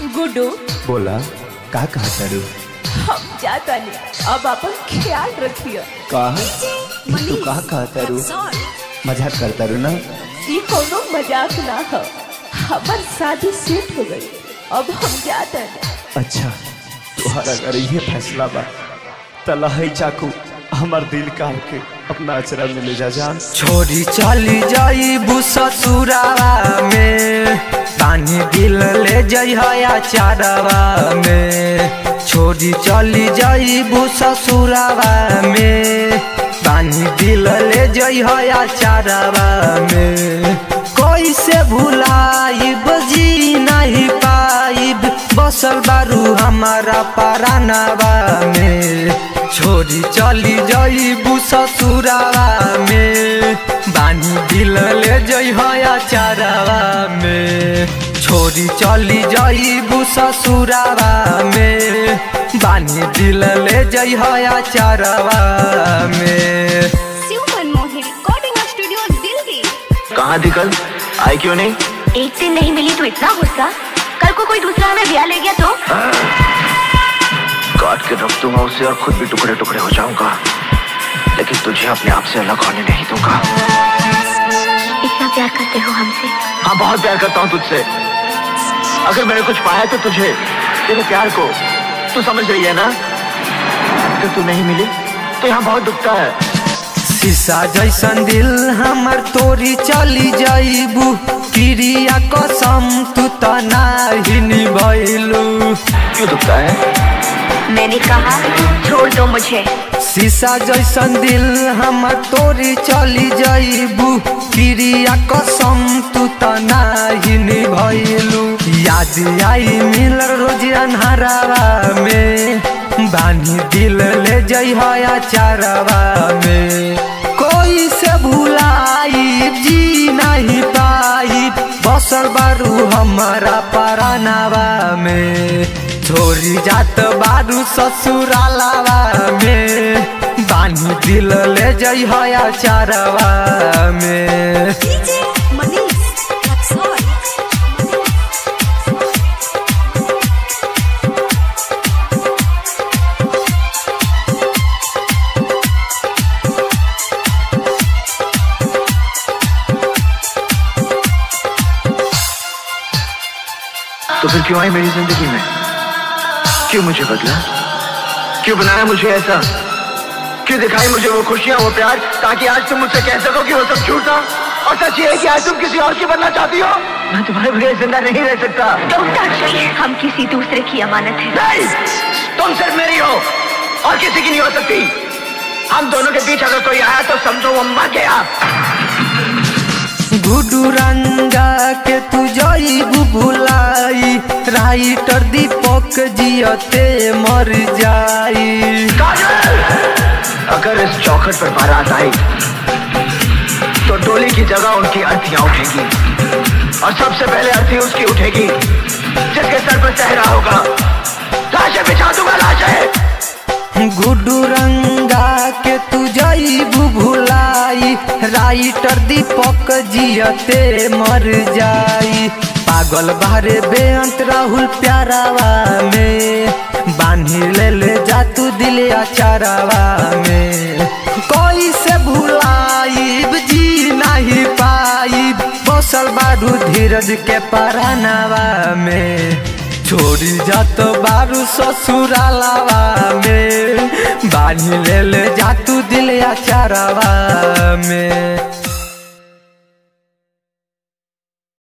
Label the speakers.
Speaker 1: गुड्डू
Speaker 2: बोला का कहा तारू?
Speaker 1: हम जाता नहीं, अब अपन ख्याल रखिए।
Speaker 2: कहा तू कहा तारू? मजाक करता रू ना?
Speaker 1: ये कोनो मजाक ना है, हमार शादी सेट हो गई, अब हम जाता नहीं।
Speaker 2: अच्छा तुम्हारा अगर ये फैसला बा तला है चाकू हमार दिल काट के अपना अचरा में ले जा जान।
Speaker 3: छोरी चली जाई ससुरावा में, पानी दिल ले जाई हया चारवा में। छोरी चली जाई ससुरावा में, पानी दिल ले जाई हया चारवा में। कोई से भुलाई बजी नहीं पाई, बसल बारू हमारा परानवा में। छोरी चली जाई ससुरावा में, बानी दिल ले जाई हया चारवा में। छोरी चली जाई ससुरावा में, बानी दिल ले जाई हया चारवा में।
Speaker 4: Shiv Manmohan recording studio Delhi.
Speaker 5: कहाँ थी कल, आई क्यों नहीं?
Speaker 4: एक दिन नहीं मिली तो इतना गुस्सा, कल को कोई दूसरा हमें ब्याह ले गया तो?
Speaker 5: काट के रख दूंगा उसे और खुद भी टुकड़े टुकड़े हो जाऊंगा, लेकिन तुझे अपने आप से अलग होने नहीं दूंगा।
Speaker 4: इतना प्यार करते हो हमसे?
Speaker 5: हाँ बहुत प्यार करता हूँ तुझसे। अगर मैंने कुछ पाया तो तुझे, तेरे प्यार को। तू समझ रही है ना? अगर तू नहीं मिली तो यहाँ बहुत दुखता है।
Speaker 3: शीशा जैसन दिल हमर तोरी चली जाइबू, क्रिया कसम तू तो नहीं निभैलू।
Speaker 5: क्यों दुखता है?
Speaker 4: मैंने कहा छोड़ दो मुझे।
Speaker 3: शीशा जैसन दिल हमर तोरी चली जाइबू, क्रिया कसम तू तो नहीं निभैलू। याद आई मिलर रोज अन्हारावा में, बानी दिल ले जाई हया चारवा में। कोई से भुलाई जी नहीं पाई, बसल बारू हमारा परानवा में। छोरी जात बारू ससुरालावा में, बानी दिल ले जाई हया चारवा में।
Speaker 5: तो फिर क्यों आई मेरी जिंदगी में? क्यों मुझे बदला? क्यों बनाया मुझे ऐसा? क्यों दिखाई मुझे वो खुशियां, वो प्यार, ताकि आज तुम मुझसे कह सको कि वो सब झूठ था? और सच ये है कि आज तुम किसी और की बनना चाहती हो। मैं तुम्हारे बगैर जिंदा नहीं रह सकता।
Speaker 4: हम किसी दूसरे की अमानत है।
Speaker 5: नहीं, तुम सिर्फ मेरी हो और किसी की नहीं हो सकती। हम दोनों के बीच अगर कोई आया तो समझो वो मर गया।
Speaker 3: गुड्डू रंगा के तू जाइबू भुलाई, राइटर दीपक जियते मर जाई।
Speaker 5: अगर इस चौखट पर बारात आई तो डोली की जगह उनकी अर्थियां उठेगी, और सबसे पहले अर्थी उसकी उठेगी जिसके सर पर सहरा होगा। लाशें बिछा दूंगा, लाशें।
Speaker 3: गुड्डू रंगा के तू जाइबू भुलाई, राइटर दीपक जियते मर जाई। पागल बारे बेअंत राहुल प्यारावा में, बांधी ले जा तू दिलिया चारावा में। कोई से भुलाई जी नहीं पाई, बसल बारू धीरज के परानवा में। छोड़ी जात बारू ससुरालावा में, बानी ले जा तू दिलिया चारावा में।